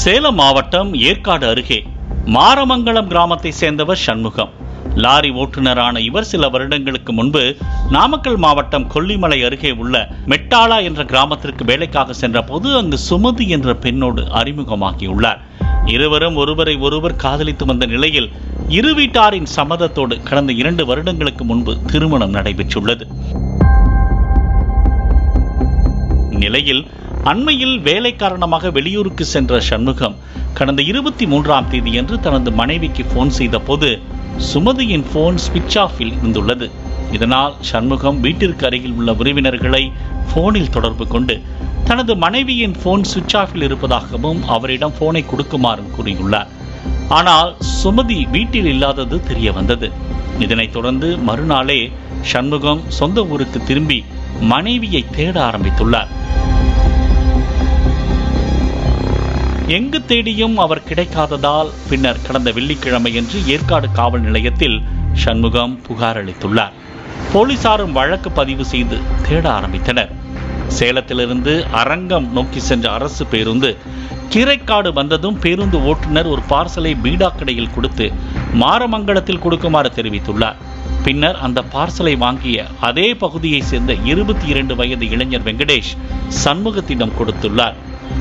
சேலம் மாவட்டம் ஏற்காடு அருகே மாரமங்கலம் கிராமத்தை சேர்ந்தவர் சண்முகம். லாரி ஓட்டுநரான இவர் சில வருடங்களுக்கு முன்பு நாமக்கல் மாவட்டம் கொல்லிமலை அருகே உள்ள மெட்டாளா என்ற கிராமத்திற்கு வேலைக்காக சென்ற போது அங்கு சுமதி என்ற பெண்ணோடு அறிமுகமாகியுள்ளார். இருவரும் ஒருவரை ஒருவர் காதலித்து வந்த நிலையில் இரு வீட்டாரின் சம்மதத்தோடு கடந்த 2 வருடங்களுக்கு முன்பு திருமணம் நடைபெற்றுள்ளது. நிலையில் அண்மையில் வேலை காரணமாக வெளியூருக்கு சென்ற சண்முகம் கடந்த 23ஆம் தேதியன்று தனது மனைவிக்கு போன் செய்த போது சுமதியின் போன் ஸ்விட்ச் ஆஃபில் இருந்துள்ளது. இதனால் சண்முகம் வீட்டிற்கு அருகில் உள்ள உறவினர்களை போனில் தொடர்பு கொண்டு தனது மனைவியின் போன் ஸ்விட்ச் ஆஃபில் இருப்பதாகவும் அவரிடம் போனை கொடுக்குமாறும் கூறியுள்ளார். ஆனால் சுமதி வீட்டில் இல்லாதது தெரிய வந்தது. இதனைத் தொடர்ந்து மறுநாளே சண்முகம் சொந்த ஊருக்கு திரும்பி மனைவியை தேட ஆரம்பித்துள்ளார். எங்கு தேடியும் அவர் கிடைக்காததால் பின்னர் கடந்த வெள்ளிக்கிழமையன்று ஏற்காடு காவல் நிலையத்தில் சண்முகம் புகார் அளித்துள்ளார். போலீசாரும் வழக்கு பதிவு செய்து தேட ஆரம்பித்தனர். சேலத்திலிருந்து அரங்கம் நோக்கி சென்ற அரசு பேருந்து கீரைக்காடு வந்ததும் பேருந்து ஓட்டுநர் ஒரு பார்சலை பீடா கடையில் கொடுத்து மாரமங்கலத்தில் கொடுக்குமாறு தெரிவித்துள்ளார். பின்னர் அந்த பார்சலை வாங்கிய அதே பகுதியை சேர்ந்த 22 வயது இளைஞர் வெங்கடேஷ் சண்முகத்திடம் கொடுத்துள்ளார்.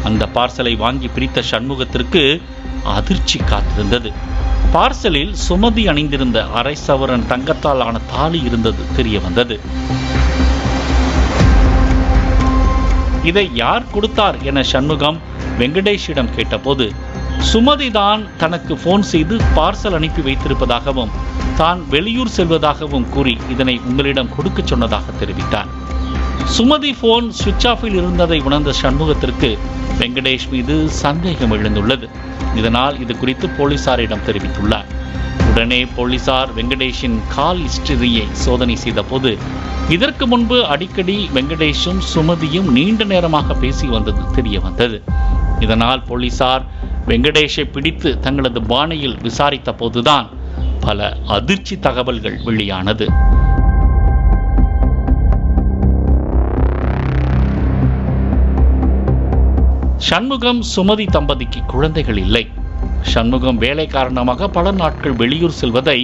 அந்த பார்சலை வாங்கி பிரித்த சண்முகத்திற்கு அதிர்ச்சி காத்திருந்தது. பார்சலில் சுமதி அணிந்திருந்த 1/2 சவரன் தங்கத்தால் ஆன தாலி இருந்தது தெரிய வந்தது. இதை யார் கொடுத்தார் என சண்முகம் வெங்கடேஷிடம் கேட்டபோது சுமதி தான் தனக்கு போன் செய்து பார்சல் அனுப்பி வைத்திருப்பதாகவும் தான் வெளியூர் செல்வதாகவும் கூறி இதனை உங்களிடம் கொடுக்க சொன்னதாக தெரிவித்தார். சுமதி போன் ஸ்விட்ச் ஆஃபில் இருந்ததை உணர்ந்த சண்முகத்திற்கு வெங்கடேஷ் மீது சந்தேகம் எழுந்துள்ளது. இதனால் இது குறித்து போலீசாரிடம் தெரிவித்துள்ளார். உடனே போலீசார் வெங்கடேஷின் கால் ஹிஸ்டரியை சோதனை செய்த போது இதற்கு முன்பு அடிக்கடி வெங்கடேஷும் சுமதியும் நீண்ட நேரமாக பேசி வந்தது தெரிய வந்தது. இதனால் போலீசார் வெங்கடேஷை பிடித்து தங்களது பாணியில் விசாரித்த போதுதான் பல அதிர்ச்சி தகவல்கள் வெளியானது. சண்முகம் சுமதி தம்பதிக்கு குழந்தைகள் இல்லை. சண்முகம் வேலை காரணமாக பல நாட்கள் வெளியூர் செல்வதை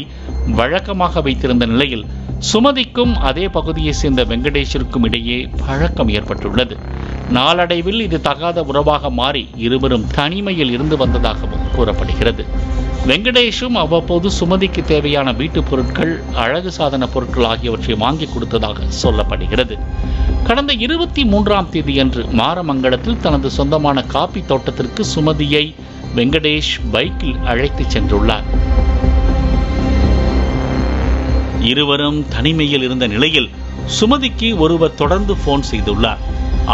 வழக்கமாக வைத்திருந்த நிலையில் சுமதிக்கும் அதே பகுதியை சேர்ந்த வெங்கடேஷிற்கும் இடையே பழக்கம் ஏற்பட்டுள்ளது. நாளடைவில் இது தகாத உறவாக மாறி இருவரும் தனிமையில் இருந்து வந்ததாகவும் கூறப்படுகிறது. வெங்கடேஷும் அவ்வப்போது சுமதிக்கு தேவையான வீட்டுப் பொருட்கள், அழகு சாதன பொருட்கள் ஆகியவற்றை வாங்கி கொடுத்ததாக சொல்லப்படுகிறது. கடந்த 23ஆம் தேதியன்று மாரமங்கலத்தில் தனது சொந்தமான காபி தோட்டத்திற்கு சுமதியை வெங்கடேஷ் பைக்கில் அழைத்து சென்றுள்ளார். இருவரும் தனிமையில் இருந்த நிலையில் சுமதிக்கு ஒருவர் தொடர்ந்து போன் செய்துள்ளார்.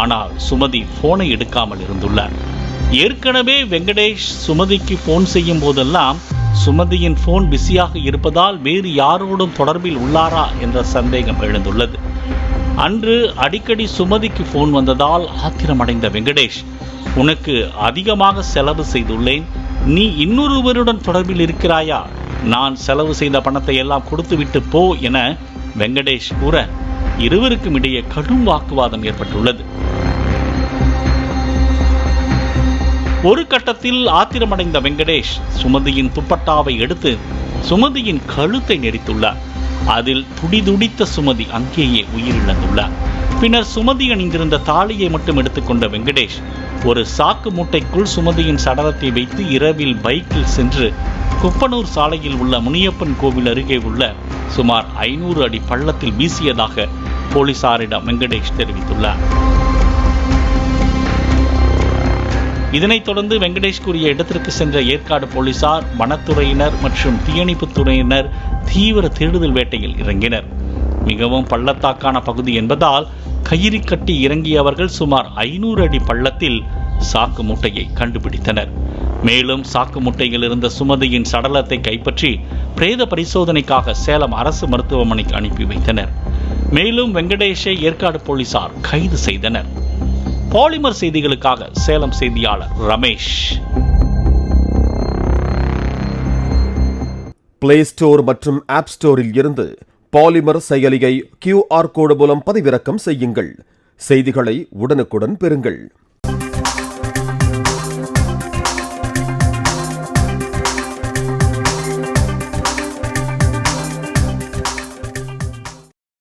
ஆனால் சுமதி போனை எடுக்காமல் இருந்துள்ளார். ஏற்கனவே வெங்கடேஷ் சுமதிக்கு போன் செய்யும் போதெல்லாம் சுமதியின் போன் பிஸியாக இருப்பதால் வேறு யாரோடும் தொடர்பில் உள்ளாரா என்ற சந்தேகம் எழுந்துள்ளது. அன்று அடிக்கடி சுமதிக்கு போன் வந்ததால் ஆத்திரமடைந்த வெங்கடேஷ், உனக்கு அதிகமாக செலவு செய்துள்ளேன், நீ இன்னொருவருடன் தொடர்பில் இருக்கிறாயா, நான் செலவு செய்த பணத்தை எல்லாம் கொடுத்துவிட்டு போ என வெங்கடேஷ் கூற இருவருக்கும் இடையே கடும் வாக்குவாதம் ஏற்பட்டுள்ளது. ஒரு கட்டத்தில் ஆத்திரமடைந்த வெங்கடேஷ் சுமதியின் துப்பட்டாவை எடுத்து சுமதியின் கழுத்தை நெரித்துள்ளார். அதில் துடிதுடித்த சுமதி அங்கேயே உயிரிழந்துள்ளார். பின்னர் சுமதி அணிந்திருந்த தாலியை மட்டும் எடுத்துக்கொண்ட வெங்கடேஷ் ஒரு சாக்கு மூட்டைக்குள் சுமதியின் சடலத்தை வைத்து இரவில் பைக்கில் சென்று குப்பனூர் சாலையில் உள்ள முனியப்பன் கோவில் அருகே உள்ள சுமார் 500 அடி பள்ளத்தில் வீசியதாக போலீசாரிடம் வெங்கடேஷ் தெரிவித்துள்ளார். இதனைத் தொடர்ந்து வெங்கடேஷ் கூறிய இடத்திற்கு சென்ற ஏற்காடு போலீசார், வனத்துறையினர் மற்றும் தீயணைப்புத் துறையினர் தீவிர தேடுதல் வேட்டையில் இறங்கினர். மிகவும் பள்ளத்தாக்கான பகுதி என்பதால் கயிறு கட்டி இறங்கியவர்கள் சுமார் 500 அடி பள்ளத்தில் சாக்கு மூட்டையை கண்டுபிடித்தனர். மேலும் சாக்கு மூட்டையில் இருந்த சுமதியின் சடலத்தை கைப்பற்றி பிரேத பரிசோதனைக்காக சேலம் அரசு மருத்துவமனைக்கு அனுப்பி வைத்தனர். மேலும் வெங்கடேஷை ஏற்காடு போலீசார் கைது செய்தனர். பாலிமர் செய்திகளுக்காக சேலம் செய்தியாளர் ரமேஷ். பிளே ஸ்டோர் மற்றும் ஆப் ஸ்டோரில் இருந்து பாலிமர் செயலியை QR கோடு மூலம் பதிவிறக்கம் செய்யுங்கள். செய்திகளை உடனுக்குடன் பெறுங்கள்.